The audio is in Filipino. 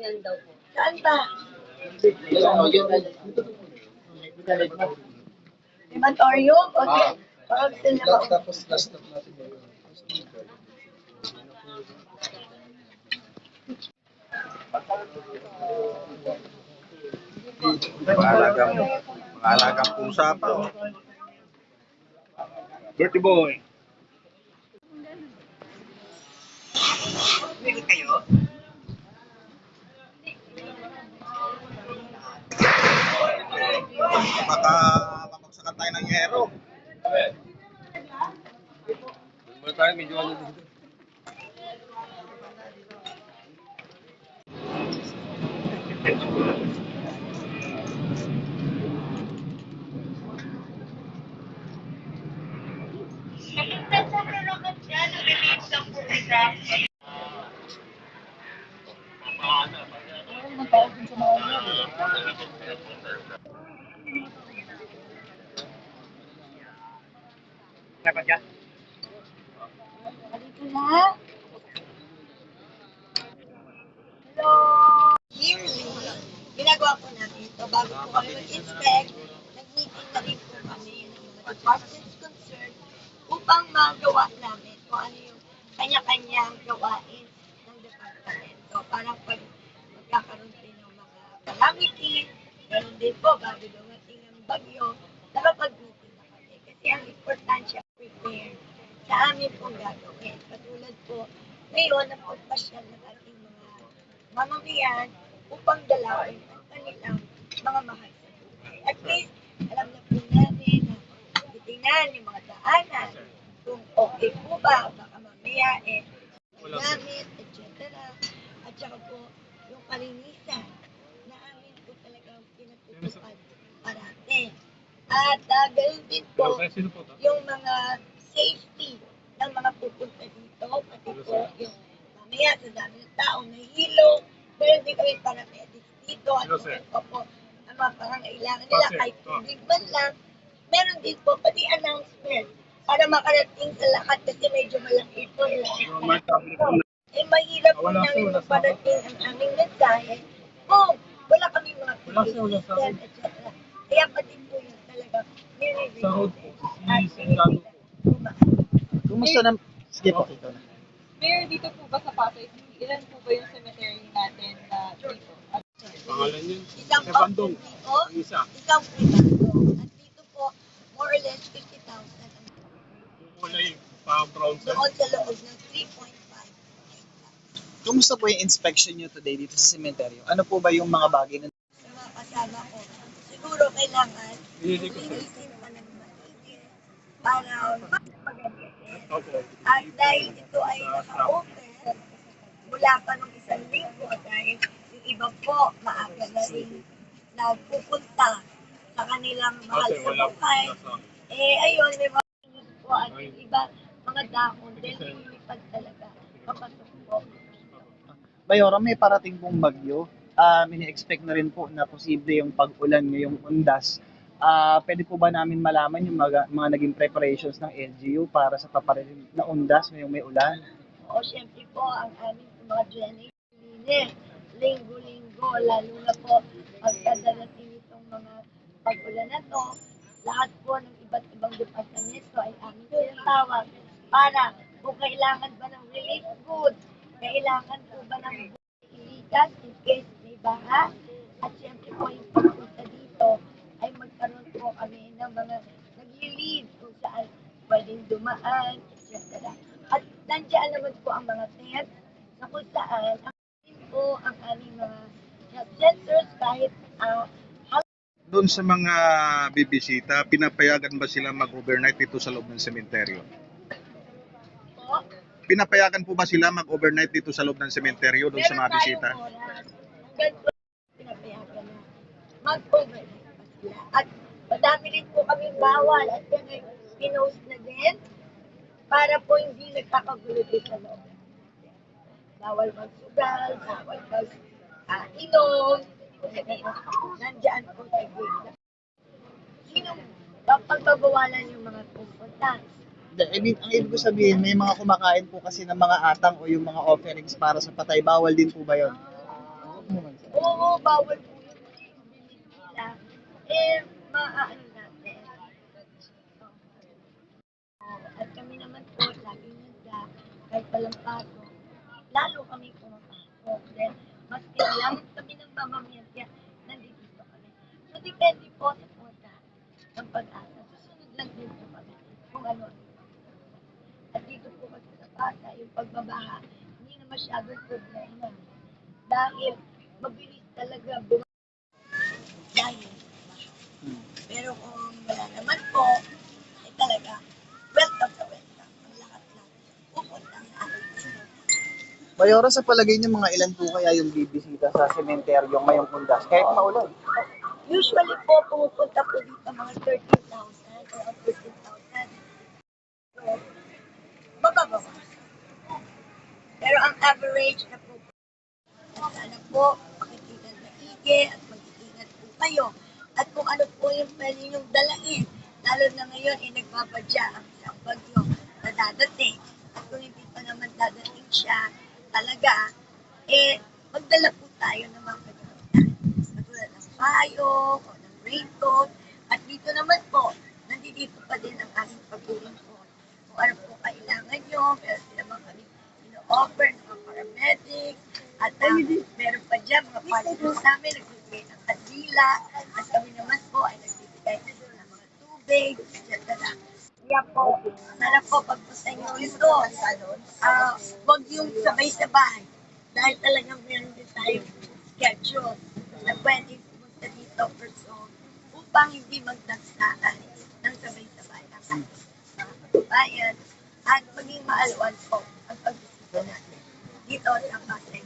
lang daw po. Saan ba? Crematorium? Okay. Parang sila ako. Tapos last stop natin ngayon. Mga alagang pusa pa. Oh. Dirty boy. Bili kayo? Baka mapagsakan tayo ng yero. Muna tayo, medyo ano dito. Halika na. Hello! Yearly, ginagawa po natin ito. Bago po kami mag-inspect, nag-meeting na rin po kami ng mga departments concerned upang magawa namin kung ano yung kanya-kanyang gawain ng departamento. Parang pag magkakaroon din ng mga calamity, ganoon din po, bago dumating ang bagyo, nakapag-meeting na kami. Kasi ang importansya, prepare sa amin pong gagawin. Katulad po, ngayon, napagpasyal ng ating mga mamamayan upang dalawin ang kanilang mga mahal sa buhay. At least, alam na po namin na titingnan yung mga daanan kung okay po ba, baka mamaya gamit, etc. At saka po, yung kalinisan na amin po talagang pinatutupad parate. At ganoon din po, yung mga safety ng mga pupunta dito, pati po yung mamaya sa dami ng tao nahihilo, meron din kami paramedics dito at meron po ang mga pangangailangan nila kahit tubig man lang, meron din po pati announcement para makarating sa lahat kasi medyo malaki ito. Mahirap po namin magparating ang aming mensahe kung wala kami mga police system, etc. Kaya pati po yun talaga nire-review at Kumusta na? Sige po, ito na. Mayor, dito po ba sa Pasay, ilan po ba yung cemetery natin na dito? Pangalan yun? Isang Bandong. dito, Isa. isang Bandong. At dito po, more or less 50,000 ang Kulay pa-brown doon sa loob ng 3.5 hectares. Kumusta po yung inspection nyo today dito sa cemetery? Ano po ba yung mga bagay na Sa mga kasama ko, siguro kailangan linisin pa ng maigi para maganda. At dahil ito ay naka-open, mula pa nung 1 linggo, dahil yung iba po maaga na rin nagpupunta sa kanilang mahal sa buhay. Ayun, may mga news po at yung iba, mga dahon, dahil lumipad talaga, papasok po. Mayora, may parating pong bagyo. Mini-expect na rin po na posible yung pag-ulan ngayong undas. Pwede po ba namin malaman yung mga naging preparations ng LGU para sa paparating na undas ngayong may ulan? O syempre po, ang aming mga drainage linis, linggo-linggo, lalo na po pagkadarating itong mga pag-ulan na to, lahat po ng iba't ibang departamento ay aming tinatawag para kung kailangan ba ng relief goods, kailangan po ba ng iligas in case may baha, at syempre po yung pagpunta dito ay magkaroon po kami ng mga nag-lead kung saan pwedeng dumaan, etc. At nandiyan naman po ang mga tent na kung saan po ang aming mga health centers kahit Doon sa mga bibisita, pinapayagan ba sila mag-overnight dito sa loob ng sementeryo? po, Pinapayagan po ba sila mag-overnight dito sa loob ng sementeryo doon sa mga bisita? tayong oras hanggang po pinapayagan na mag-overnight pa sila. At madami rin po kaming bawal at yan ay pinost na din para po hindi nagkakagulo din sa loob. Bawal magsugal, bawal mag-inom, nandiyan po sa gate. Sino pagbabawalan yung mga pupunta? Ang ibig ko sabihin, may mga kumakain po kasi ng mga atang o yung mga offerings para sa patay. Bawal din po ba yun? Oo, bawal po yung binibila. Maaano natin. At kami naman po, lagi nagda, kahit walang pasok, lalo kami pumapasok. Then, mas kailangan kami ng mamamayan, kaya nandito po kami. So, depende po sa punta ng pag-asa. Susunod lang din po kami kung ano. At dito po kasi sa Pasay, yung pagbabaha, hindi na masyadong problema. Dahil mabilis talaga dahil. Pero kung wala naman po, ay talaga, welcome na welcome. Ang lahat-lahat. Pupunta ang aking Mayora, sa palagay niyo mga ilan po kaya yung bibisita sa sementeryo ngayong undas? Kahit maulan. Usually po, pumupunta po dito mga 13,000 or 15,000. So, mababawas. Pero ang average na po, sana po, makikinig maigi at mag-iingat po kayo. At kung ano po yung pwede niyong dalain, lalo na ngayon, nagbabadya ang isang bagyo na dadating. At kung hindi pa naman dadating siya, talaga, magdala po tayo ng mga kagamitan. Katulad ng payo, o ng raincoat. At dito naman po, nandito pa din ang aming pag-iimpon. Kung ano po kailangan nyo, meron din naman kami ino-offer ng mga paramedics. At meron pa dyan mga partners namin, nagbibigay ng kandila. At kami naman po ay nagbibigay ng mga tubig, etc. Kaya po, sana po pagpunta nyo ito, huwag yung sabay-sabay. Dahil talagang meron din tayong schedule na pwede pumunta dito per zone upang hindi magdagsaan ng sabay-sabay ang ating mga kababayan at maging maalwan po ang pagbisita natin dito sa Pasay.